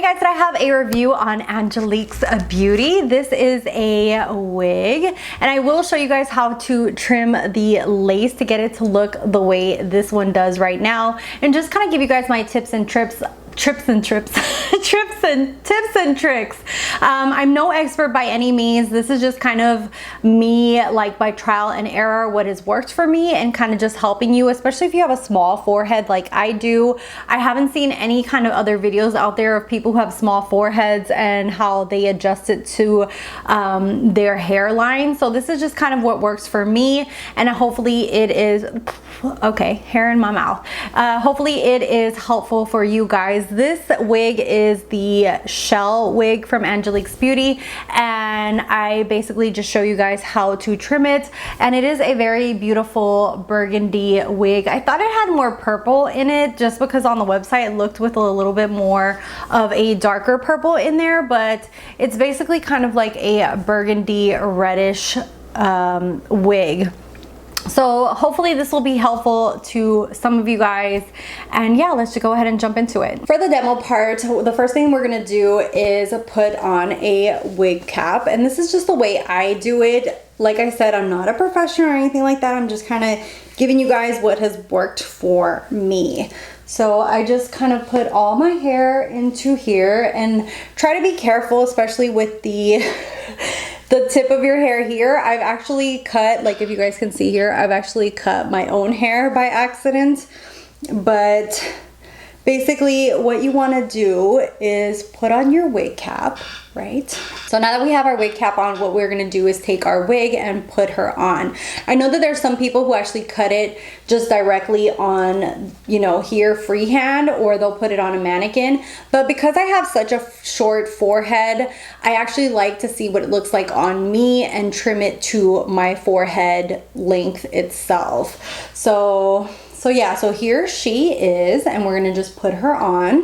guys, today I have a review on Angelique's Beauty. This is a wig, and I will show you guys how to trim the lace to get it to look the way this one does right now, and just kind of give you guys my tips and tricks. I'm no expert by any means. This is just kind of me, like by trial and error, what has worked for me, and kind of just helping you, especially if you have a small forehead like I do. I haven't seen any kind of other videos out there of people who have small foreheads and how they adjust it to their hairline. So this is just kind of what works for me, and hopefully it is okay. Hair in my mouth. Hopefully it is helpful for you guys. This wig is the shell wig from Angelique's Beauty, and I basically just show you guys how to trim it, and it is a very beautiful burgundy wig. I thought it had more purple in it just because on the website it looked with a little bit more of a darker purple in there, but it's basically kind of like a burgundy reddish wig. So hopefully this will be helpful to some of you guys, and yeah, let's just go ahead and jump into it. For the demo part, the first thing we're gonna do is put on a wig cap, and this is just the way I do it. Like I said, I'm not a professional or anything like that. I'm just kind of giving you guys what has worked for me. So I just kind of put all my hair into here and try to be careful, especially with the tip of your hair here. I've actually cut, like if you guys can see here, I've actually cut my own hair by accident. But basically what you want to do is put on your wig cap, right? So now that we have our wig cap on, what we're going to do is take our wig and put her on. I know that there's some people who actually cut it just directly on, you know, here freehand, or they'll put it on a mannequin. But because I have such a short forehead, I actually like to see what it looks like on me and trim it to my forehead length itself. So yeah, so here she is, and we're gonna just put her on.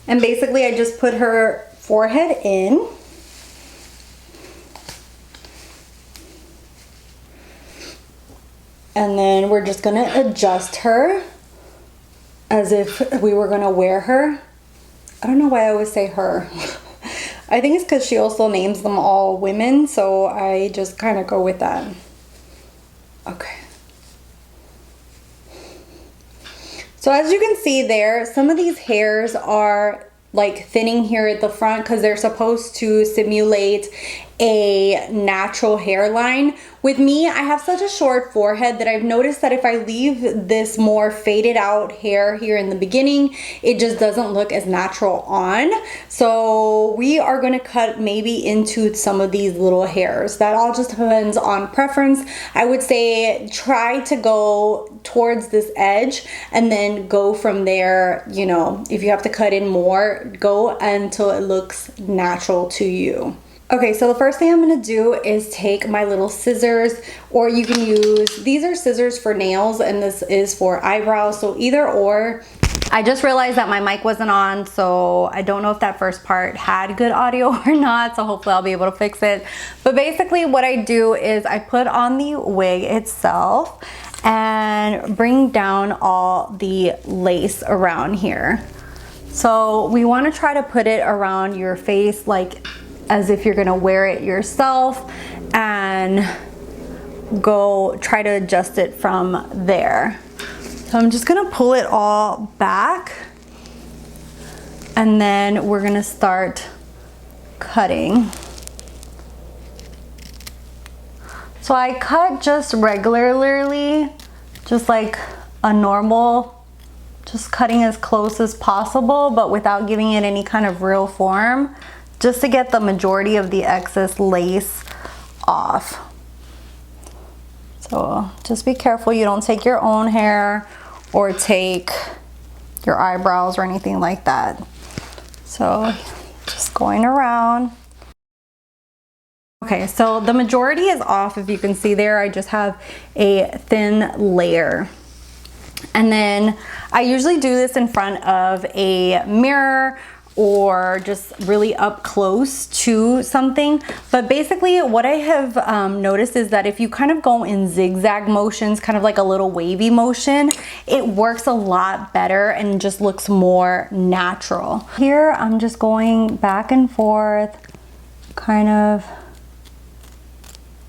And basically I just put her forehead in. And then we're just gonna adjust her as if we were gonna wear her. I don't know why I always say her. I think it's because she also names them all women, so I just kind of go with that. Okay. So as you can see there, some of these hairs are like thinning here at the front because they're supposed to simulate a natural hairline. With me, I have such a short forehead that I've noticed that if I leave this more faded out hair here in the beginning, it just doesn't look as natural on. So we are going to cut maybe into some of these little hairs. That all just depends on preference. I would say try to go towards this edge and then go from there. You know, if you have to cut in more, go until it looks natural to you. Okay, so the first thing I'm gonna do is take my little scissors, or you can use, these are scissors for nails and this is for eyebrows, so either or. I just realized that my mic wasn't on, so I don't know if that first part had good audio or not, so hopefully I'll be able to fix it. But basically what I do is I put on the wig itself and bring down all the lace around here. So we wanna try to put it around your face like as if you're gonna wear it yourself, and go try to adjust it from there. So I'm just gonna pull it all back, and then we're gonna start cutting. So I cut just regularly, just like a normal, just cutting as close as possible, but without giving it any kind of real form, just to get the majority of the excess lace off. So just be careful you don't take your own hair or take your eyebrows or anything like that. So just going around. Okay, so the majority is off. If you can see there, I just have a thin layer. And then I usually do this in front of a mirror or just really up close to something. But basically what I have noticed is that if you kind of go in zigzag motions, kind of like a little wavy motion, it works a lot better and just looks more natural. Here I'm just going back and forth, kind of,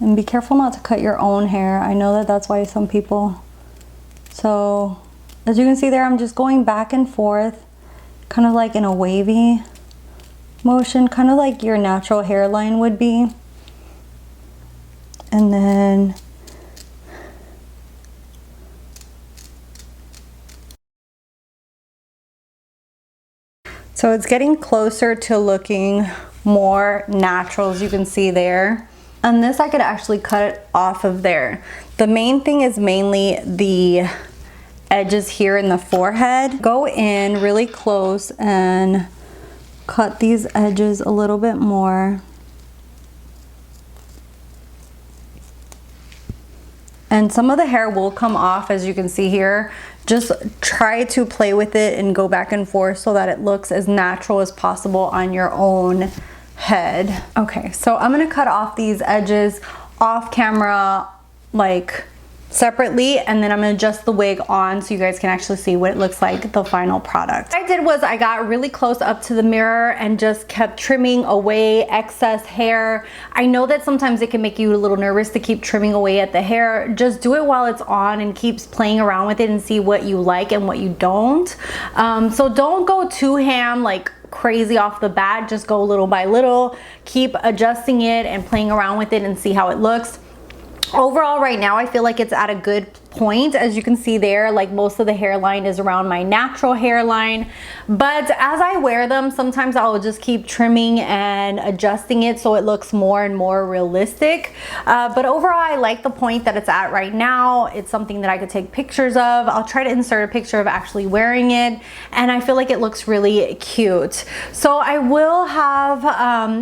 and be careful not to cut your own hair. I know that that's why some people, so as you can see there, I'm just going back and forth, kind of like in a wavy motion, kind of like your natural hairline would be. And then so it's getting closer to looking more natural, as you can see there. And this I could actually cut it off of there. The main thing is mainly the edges here in the forehead. Go in really close and cut these edges a little bit more. And some of the hair will come off, as you can see here. Just try to play with it and go back and forth so that it looks as natural as possible on your own head. Okay, so I'm gonna cut off these edges off camera, like separately, and then I'm gonna adjust the wig on so you guys can actually see what it looks like, the final product. What I did was I got really close up to the mirror and just kept trimming away excess hair. I know that sometimes it can make you a little nervous to keep trimming away at the hair. Just do it while it's on and keeps playing around with it and see what you like and what you don't. So don't go too ham, like crazy off the bat. Just go little by little, keep adjusting it and playing around with it and see how it looks. Overall, right now I feel like it's at a good point. As you can see there, like most of the hairline is around my natural hairline, but as I wear them, sometimes I'll just keep trimming and adjusting it so it looks more and more realistic. But overall, I like the point that it's at right now. It's something that I could take pictures of. I'll try to insert a picture of actually wearing it, and I feel like it looks really cute. So I will have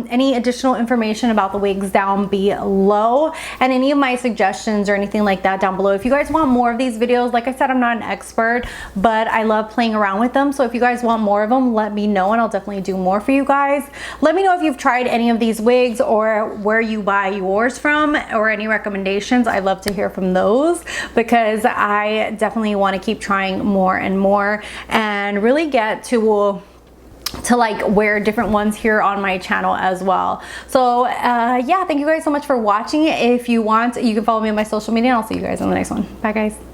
any additional information about the wigs down below, and any of my suggestions or anything like that down below. If you guys want more of these videos, like I said, I'm not an expert, but I love playing around with them. So if you guys want more of them, let me know and I'll definitely do more for you guys. Let me know if you've tried any of these wigs or where you buy yours from, or any recommendations. I'd love to hear from those, because I definitely want to keep trying more and more and really get to like wear different ones here on my channel as well. So yeah, thank you guys so much for watching. If you want, you can follow me on my social media, and I'll see you guys on the next one. Bye guys.